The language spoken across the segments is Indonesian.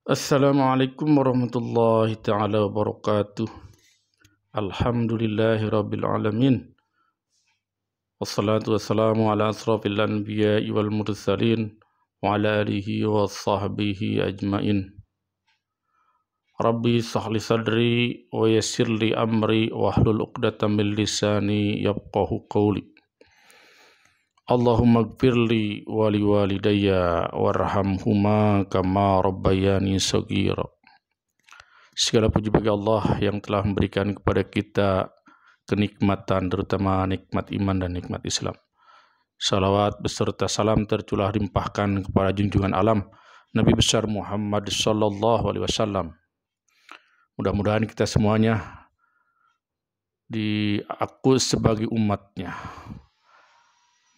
Assalamualaikum warahmatullahi taala wabarakatuh. Alhamdulillahi rabbil alamin. Wassalatu wassalamu ala asrafil anbiya'i wal mursalin wa ala alihi wa sahbihi ajmain. Rabbi sahli sadri wa yassir li amri wa hlul uqdatam min lisani yafqahu qawli. Allahumma gfirli wali walidayya warhamhuma kama rabbayani saghira. Segala puji bagi Allah yang telah memberikan kepada kita kenikmatan, terutama nikmat iman dan nikmat Islam. Salawat beserta salam tercurah limpahkan kepada junjungan alam Nabi besar Muhammad sallallahu alaihi wasallam. Mudah-mudahan kita semuanya diaku sebagai umatnya,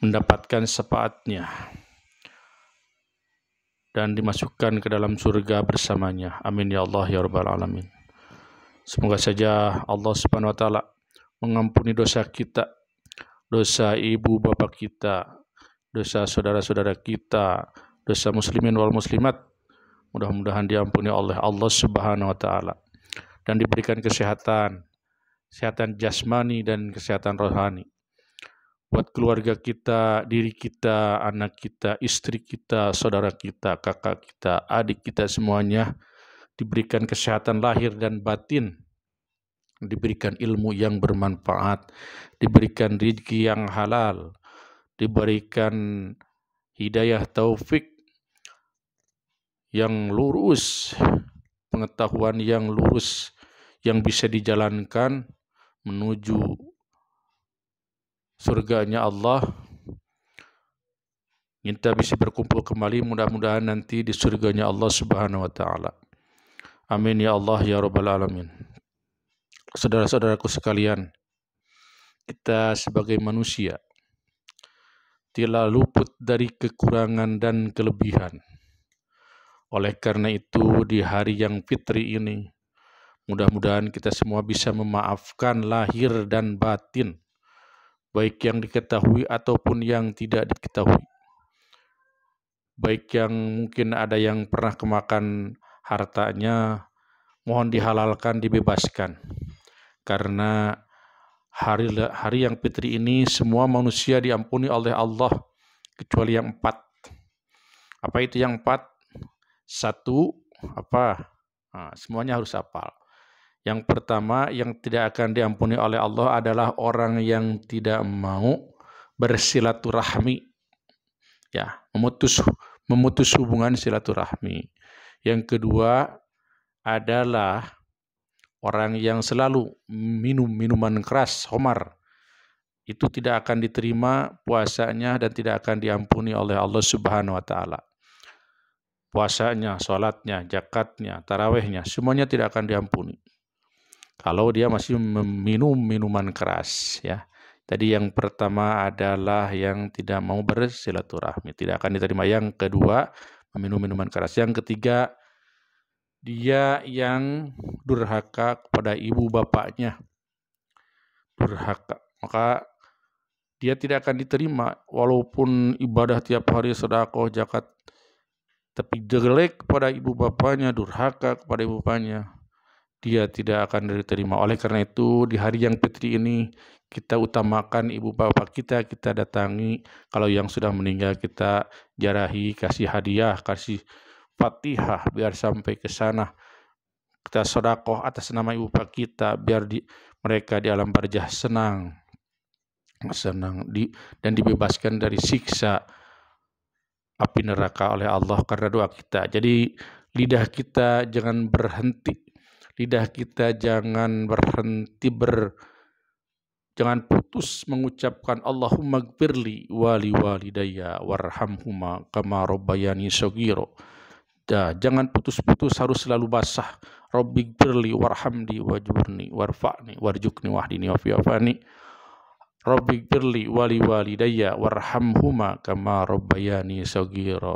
mendapatkan syafaatnya dan dimasukkan ke dalam surga bersamanya. Amin ya Allah ya rabbal alamin. Semoga saja Allah Subhanahu wa taala mengampuni dosa kita, dosa ibu bapak kita, dosa saudara-saudara kita, dosa muslimin wal muslimat. Mudah-mudahan diampuni oleh Allah Subhanahu wa taala dan diberikan kesehatan jasmani dan kesehatan rohani buat keluarga kita, diri kita, anak kita, istri kita, saudara kita, kakak kita, adik kita, semuanya diberikan kesehatan lahir dan batin, diberikan ilmu yang bermanfaat, diberikan rezeki yang halal, diberikan hidayah taufik yang lurus, pengetahuan yang lurus yang bisa dijalankan menuju surganya Allah. Kita bisa berkumpul kembali mudah-mudahan nanti di surganya Allah Subhanahu wa taala. Amin ya Allah ya rabbal alamin. Saudara-saudaraku sekalian, kita sebagai manusia tidak luput dari kekurangan dan kelebihan. Oleh karena itu di hari yang fitri ini, mudah-mudahan kita semua bisa memaafkan lahir dan batin, baik yang diketahui ataupun yang tidak diketahui. Baik yang mungkin ada yang pernah kemakan hartanya, mohon dihalalkan, dibebaskan. Karena hari yang fitri ini semua manusia diampuni oleh Allah kecuali yang 4. Apa itu yang 4? 1, apa? Nah, semuanya harus hafal. Yang pertama yang tidak akan diampuni oleh Allah adalah orang yang tidak mau bersilaturahmi. Ya, memutus hubungan silaturahmi. Yang kedua adalah orang yang selalu minum minuman keras, khamar. Itu tidak akan diterima puasanya dan tidak akan diampuni oleh Allah Subhanahu wa taala. Puasanya, sholatnya, zakatnya, tarawehnya, semuanya tidak akan diampuni kalau dia masih meminum minuman keras, ya. Tadi yang pertama adalah yang tidak mau bersilaturahmi, tidak akan diterima. Yang kedua, meminum minuman keras. Yang ketiga, dia yang durhaka kepada ibu bapaknya. Durhaka. Maka dia tidak akan diterima walaupun ibadah tiap hari, sedekah, zakat, tapi jelek kepada ibu bapaknya, durhaka kepada ibu bapaknya, dia tidak akan diterima. Oleh karena itu di hari yang fitri ini kita utamakan ibu bapak kita datangi. Kalau yang sudah meninggal kita jarahi, kasih hadiah, kasih Fatihah biar sampai ke sana. Kita sedekah atas nama ibu bapak kita biar mereka di alam barzah senang dan dibebaskan dari siksa api neraka oleh Allah karena doa kita. Jadi lidah kita jangan berhenti. Lidah kita jangan jangan putus mengucapkan Allahumma gfirli wali walidayya warhamhuma kama rabbayani shaghira. Jangan putus-putus, harus selalu basah. Rabbi gfirli warhamni wajburni warfa'ni warjukni wahdini wafi'afani. Rabbi gfirli wali walidayya warhamhuma kama rabbayani shaghira.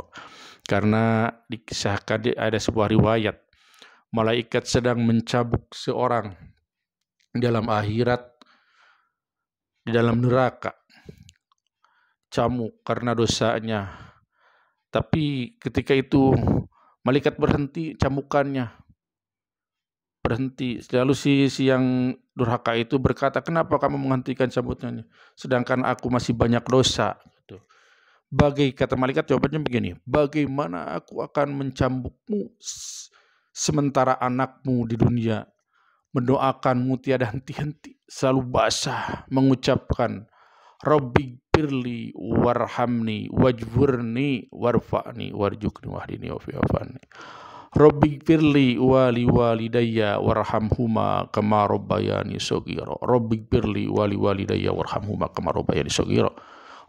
Karena dikisahkan ada sebuah riwayat, malaikat sedang mencabuk seorang dalam akhirat, di dalam neraka, camuk karena dosanya. Tapi ketika itu Malaikat berhenti cambukannya, berhenti. Lalu si yang durhaka itu berkata, kenapa kamu menghentikan cambukannya? Sedangkan aku masih banyak dosa. Gitu. Kata malaikat jawabannya begini, bagaimana aku akan mencambukmu sementara anakmu di dunia mendoakanmu tiada henti-henti, selalu basah mengucapkan Rabbi firli warhamni wajburni warfa'ni warjukni wahdini wafi'afani. Rabbi firli wali walidayya warhamhuma kama rabbayani shaghira. Rabbi firli wali walidayya warhamhuma kama rabbayani shaghira.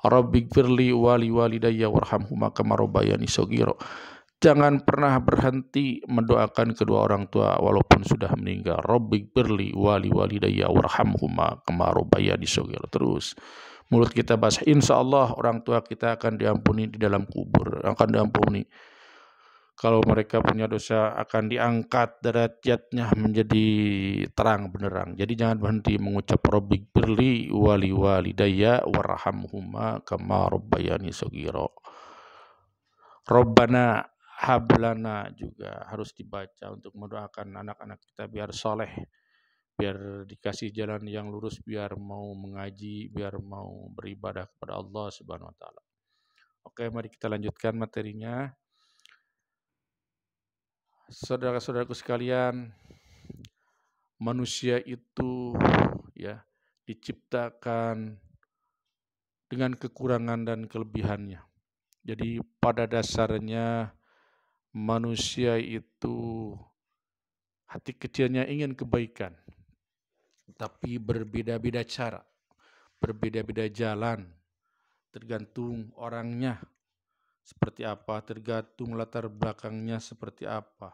Rabbi firli wali walidayya warhamhuma kama rabbayani shaghira. Jangan pernah berhenti mendoakan kedua orang tua walaupun sudah meninggal. Rabbi firli wali walidayya warhamhuma kama rabbayani shaghira. Terus mulut kita basah, insya Allah orang tua kita akan diampuni di dalam kubur, akan diampuni. Kalau mereka punya dosa akan diangkat derajatnya menjadi terang benderang. Jadi jangan berhenti mengucap Rabbi firli wali walidayya warhamhuma kama rabbayani shaghira. Rabbana hablana juga harus dibaca untuk mendoakan anak-anak kita biar soleh, biar dikasih jalan yang lurus, biar mau mengaji, biar mau beribadah kepada Allah Subhanahu wa taala. Oke, mari kita lanjutkan materinya. Saudara-saudaraku sekalian, manusia itu ya diciptakan dengan kekurangan dan kelebihannya. Jadi pada dasarnya manusia itu hati kecilnya ingin kebaikan, tapi berbeda-beda cara, berbeda-beda jalan, tergantung orangnya seperti apa, tergantung latar belakangnya seperti apa,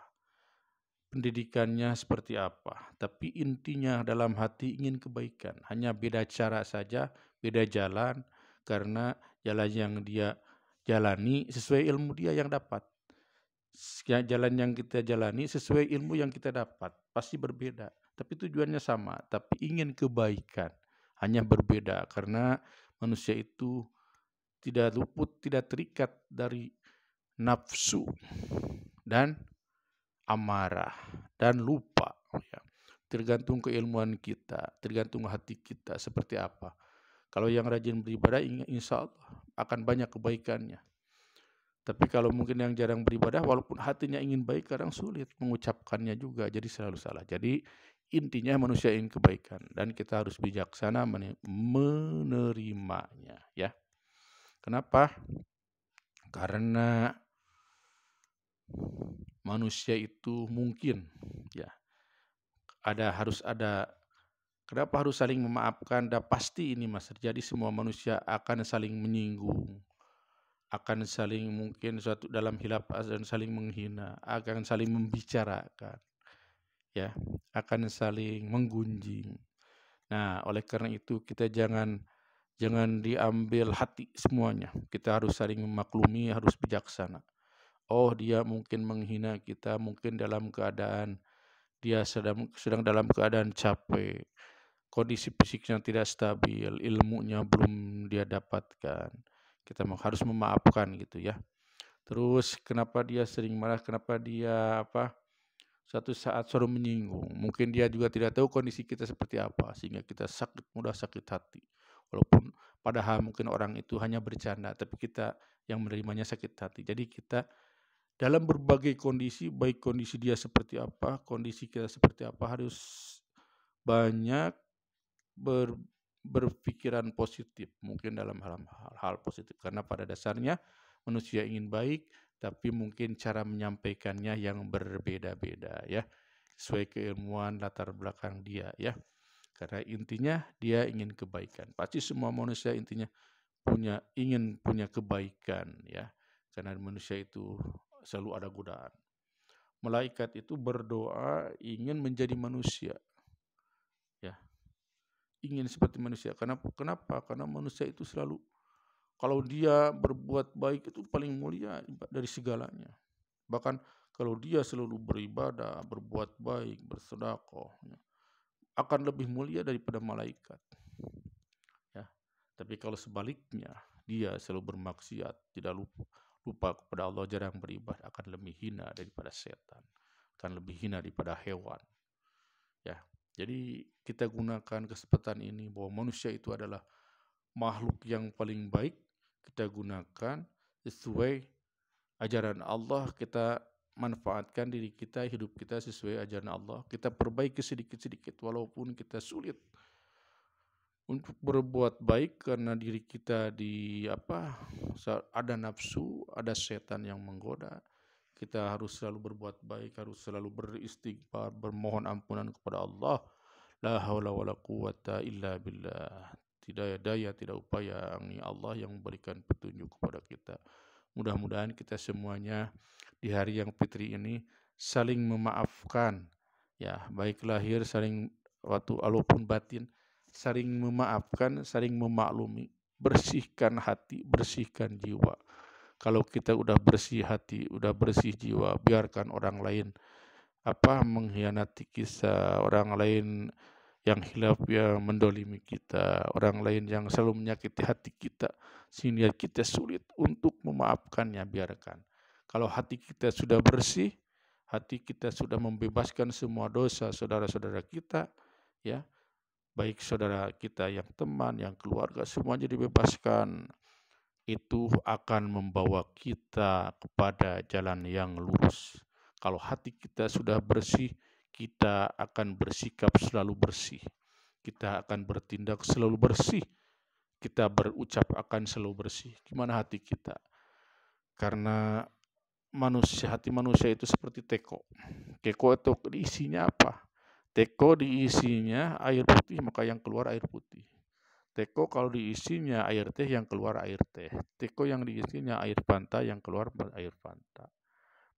pendidikannya seperti apa. Tapi intinya dalam hati ingin kebaikan, hanya beda cara saja, beda jalan, karena jalan yang dia jalani sesuai ilmu dia yang dapat. Jalan yang kita jalani sesuai ilmu yang kita dapat, pasti berbeda. Tapi tujuannya sama, tapi ingin kebaikan. Hanya berbeda, karena manusia itu tidak luput, tidak terikat dari nafsu dan amarah dan lupa. Ya. Tergantung keilmuan kita, tergantung hati kita seperti apa. Kalau yang rajin beribadah, insya Allah akan banyak kebaikannya. Tapi kalau mungkin yang jarang beribadah, walaupun hatinya ingin baik, kadang sulit mengucapkannya juga, jadi selalu salah. Jadi intinya manusia ingin kebaikan, dan kita harus bijaksana menerimanya. Ya. Kenapa? Karena manusia itu mungkin, ya, harus ada. Kenapa harus saling memaafkan? Dan pasti ini mas terjadi, semua manusia akan saling menyinggung, akan saling mungkin suatu dalam hilaf dan saling menghina, akan saling membicarakan, ya, akan saling menggunjing. Nah, oleh karena itu kita jangan diambil hati semuanya. Kita harus saling memaklumi, harus bijaksana. Oh, dia mungkin menghina kita, mungkin dalam keadaan dia sedang dalam keadaan capek, kondisi fisiknya tidak stabil, ilmunya belum dia dapatkan. Kita harus memaafkan gitu ya. Terus kenapa dia sering marah, kenapa dia suatu saat selalu menyinggung. Mungkin dia juga tidak tahu kondisi kita seperti apa, sehingga kita mudah sakit hati. Walaupun padahal mungkin orang itu hanya bercanda, tapi kita yang menerimanya sakit hati. Jadi kita dalam berbagai kondisi, baik kondisi dia seperti apa, kondisi kita seperti apa, harus banyak berpikiran positif, mungkin dalam hal positif, karena pada dasarnya manusia ingin baik, tapi mungkin cara menyampaikannya yang berbeda-beda ya, sesuai keilmuan latar belakang dia ya. Karena intinya dia ingin kebaikan. Pasti semua manusia intinya ingin punya kebaikan ya. Karena manusia itu selalu ada godaan. Malaikat itu berdoa ingin menjadi manusia. Ya. Ingin seperti manusia. Kenapa? Karena manusia itu selalu, kalau dia berbuat baik itu paling mulia dari segalanya. Bahkan kalau dia selalu beribadah, berbuat baik, bersedekah, akan lebih mulia daripada malaikat. Ya. Tapi kalau sebaliknya, dia selalu bermaksiat, tidak lupa kepada Allah, jarang beribadah, akan lebih hina daripada setan, akan lebih hina daripada hewan. Ya, jadi kita gunakan kesempatan ini bahwa manusia itu adalah makhluk yang paling baik. Kita gunakan sesuai ajaran Allah, kita manfaatkan diri kita, hidup kita sesuai ajaran Allah. Kita perbaiki sedikit-sedikit walaupun kita sulit untuk berbuat baik karena diri kita ada nafsu, ada setan yang menggoda. Kita harus selalu berbuat baik, harus selalu beristighfar, bermohon ampunan kepada Allah. La haula wala quwata illa billah. Tidak daya, tidak upaya, hanya Allah yang memberikan petunjuk kepada kita. Mudah-mudahan kita semuanya di hari yang fitri ini saling memaafkan, ya, baik lahir saling walaupun batin, saling memaafkan, saling memaklumi, bersihkan hati, bersihkan jiwa. Kalau kita udah bersih hati, udah bersih jiwa, biarkan orang lain mengkhianati kita, orang lain yang hilaf yang mendolimi kita, orang lain yang selalu menyakiti hati kita, sehingga kita sulit untuk memaafkannya. Biarkan. Kalau hati kita sudah bersih, hati kita sudah membebaskan semua dosa saudara-saudara kita, ya, baik saudara kita yang teman, yang keluarga, semuanya dibebaskan. Itu akan membawa kita kepada jalan yang lurus. Kalau hati kita sudah bersih, kita akan bersikap selalu bersih. Kita akan bertindak selalu bersih. Kita berucap akan selalu bersih. Gimana hati kita? Karena hati manusia itu seperti teko. Teko itu diisinya apa? Teko diisinya air putih, maka yang keluar air putih. Teko kalau diisinya air teh, yang keluar air teh. Teko yang diisinya air Fanta, yang keluar air Fanta.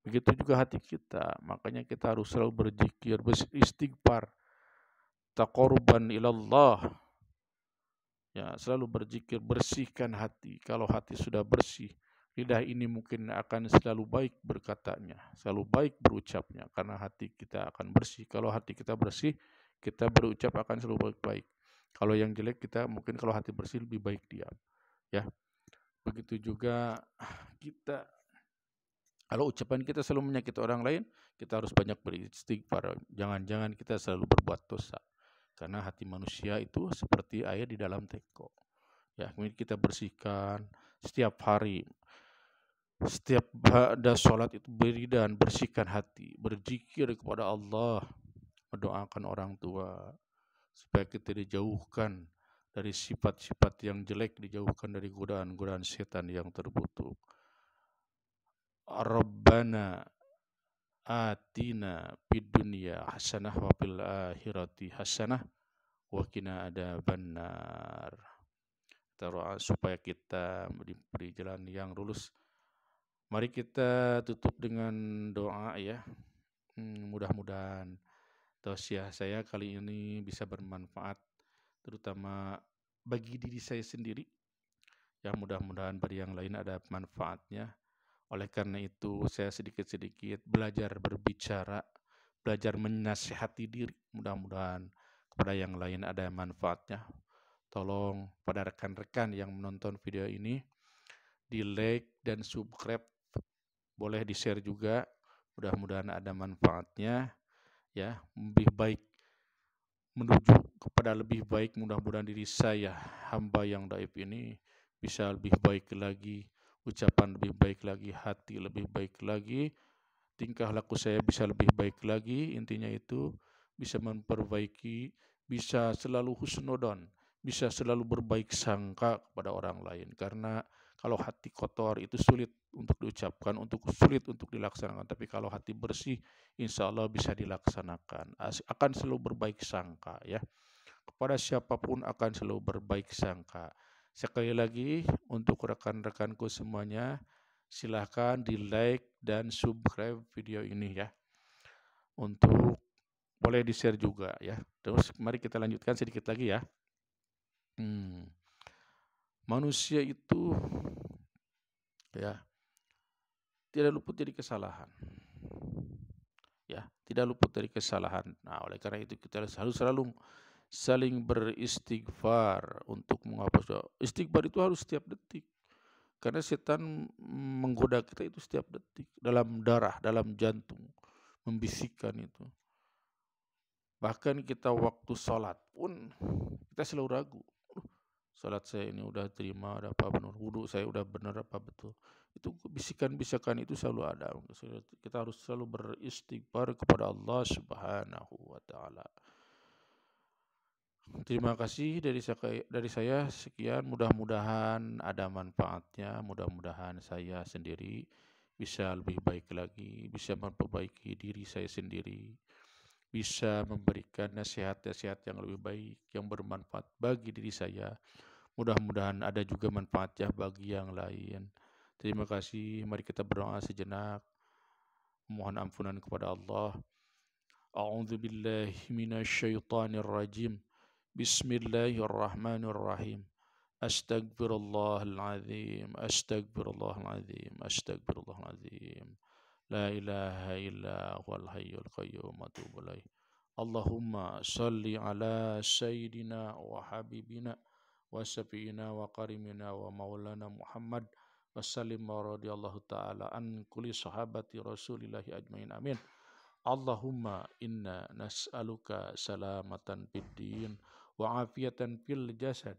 Begitu juga hati kita. Makanya kita harus selalu berzikir, beristighfar, taqarruban ilallah. Ya, selalu berzikir, bersihkan hati. Kalau hati sudah bersih, lidah ini mungkin akan selalu baik berkatanya, selalu baik berucapnya, karena hati kita akan bersih. Kalau hati kita bersih, kita berucap akan selalu baik-baik. Kalau yang jelek, kita mungkin kalau hati bersih lebih baik diam. Ya, begitu juga kita. Kalau ucapan kita selalu menyakiti orang lain, kita harus banyak beristighfar. Jangan-jangan kita selalu berbuat dosa. Karena hati manusia itu seperti air di dalam teko. Ya, kemudian kita bersihkan setiap hari. Setiap ada sholat itu beri dan bersihkan hati. Berzikir kepada Allah. Mendoakan orang tua. Supaya kita dijauhkan dari sifat-sifat yang jelek, dijauhkan dari godaan-godaan setan yang terkutuk. Rabbana atina fid dunya hasanah wa fil akhirati hasanah wa qina adzabannar. Doa supaya kita diberi jalan yang lurus. Mari kita tutup dengan doa, ya. Mudah-mudahan tausiah saya kali ini bisa bermanfaat, terutama bagi diri saya sendiri. Ya, mudah-mudahan bagi yang lain ada manfaatnya. Oleh karena itu, saya sedikit-sedikit belajar berbicara, belajar menasihati diri. Mudah-mudahan kepada yang lain ada manfaatnya. Tolong pada rekan-rekan yang menonton video ini, di like dan subscribe, boleh di-share juga. Mudah-mudahan ada manfaatnya, ya. Lebih baik, menuju kepada lebih baik. Mudah-mudahan diri saya, hamba yang dhaif ini, bisa lebih baik lagi, ucapan lebih baik lagi, hati lebih baik lagi, tingkah laku saya bisa lebih baik lagi. Intinya itu bisa memperbaiki, bisa selalu husnudon, bisa selalu berbaik sangka kepada orang lain. Karena kalau hati kotor itu sulit untuk diucapkan, sulit untuk dilaksanakan. Tapi kalau hati bersih, insya Allah bisa dilaksanakan. Akan selalu berbaik sangka, ya. Kepada siapapun akan selalu berbaik sangka. Sekali lagi, untuk rekan-rekanku semuanya, silahkan di like dan subscribe video ini, ya. Untuk boleh di-share juga, ya. Terus mari kita lanjutkan sedikit lagi, ya. Manusia itu, ya, tidak luput dari kesalahan. Ya, tidak luput dari kesalahan. Nah, oleh karena itu kita harus selalu saling beristighfar untuk menghapus dosa. Istighfar itu harus setiap detik. Karena setan menggoda kita itu setiap detik, dalam darah, dalam jantung, membisikkan itu. Bahkan kita waktu sholat pun kita selalu ragu. Sholat saya ini udah terima, ada apa benar? Wudhu saya udah benar apa betul? Itu bisikan-bisikan itu selalu ada. Kita harus selalu beristighfar kepada Allah Subhanahu wa Ta'ala. Terima kasih dari saya sekian. Mudah-mudahan ada manfaatnya. Mudah-mudahan saya sendiri bisa lebih baik lagi, bisa memperbaiki diri saya sendiri, bisa memberikan nasihat-nasihat yang lebih baik, yang bermanfaat bagi diri saya. Mudah-mudahan ada juga manfaatnya bagi yang lain. Terima kasih. Mari kita berdoa sejenak. Mohon ampunan kepada Allah. A'udzu billahi minasyaitonir rajim. Bismillahirrahmanirrahim. Astaghfirullahaladzim. Astaghfirullahaladzim. Astaghfirullahaladzim. La ilaha illa huwal hayyul qayyum. Atubu ilaih. Allahumma salli ala sayyidina wa habibina wa syafi'ina wa karimina wa maulana Muhammad wa sallim wa radiyallahu ta'ala an kulli sahabati rasulillahi ajmain amin. Allahumma inna nas'aluka salamatan fid din wa afiyatan fil jasad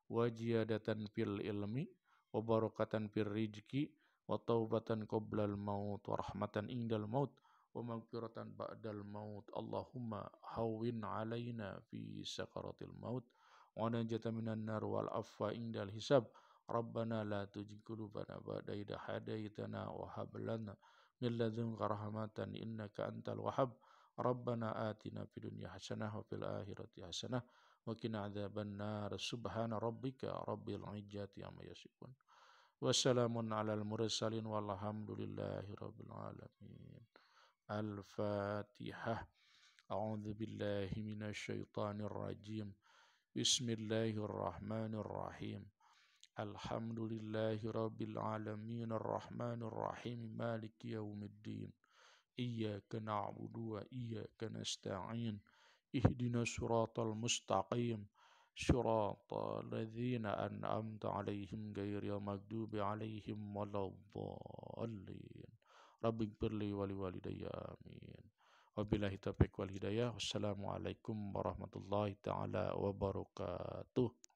wa ziyadatan fil ilmi wa barakatan fil rizki wa taubatan qoblal maut wa rahmatan indal maut wa maghfiratan ba'dal maut. Allahumma hawwin alaina fi sakaratil maut wa najatan minan nar wal afwa indal hisab. Rabbana la tuzigh qulubana ba'da idh hadaitana wa hab lana min ladunka rahmatan innaka antal wahhab. Rabbana atina fid dunya hasanah wa fil akhirati hasanah wa qina adzabannar. Subhana rabbika rabbil izzati amma yasifun. Wassalamun alal mursalin walhamdulillahi rabbil alamin. Al-Fatihah. A'udzu billahi minasy syaithanir rajim. Bismillahirrahmanirrahim. Alhamdulillahi rabbil alamin arrahmanir rahim maliki yaumiddin. Iyyaka na'budu wa iyyaka nasta'in. Ihdinas siratal mustaqim. Siratal ladzina an'amta 'alaihim ghairil maghdubi 'alaihim waladdallin. Rabbighfirli wa liwalidayya amin. Wabillahi taufiq wal hidayah. Wassalamualaikum warahmatullahi taala wabarakatuh.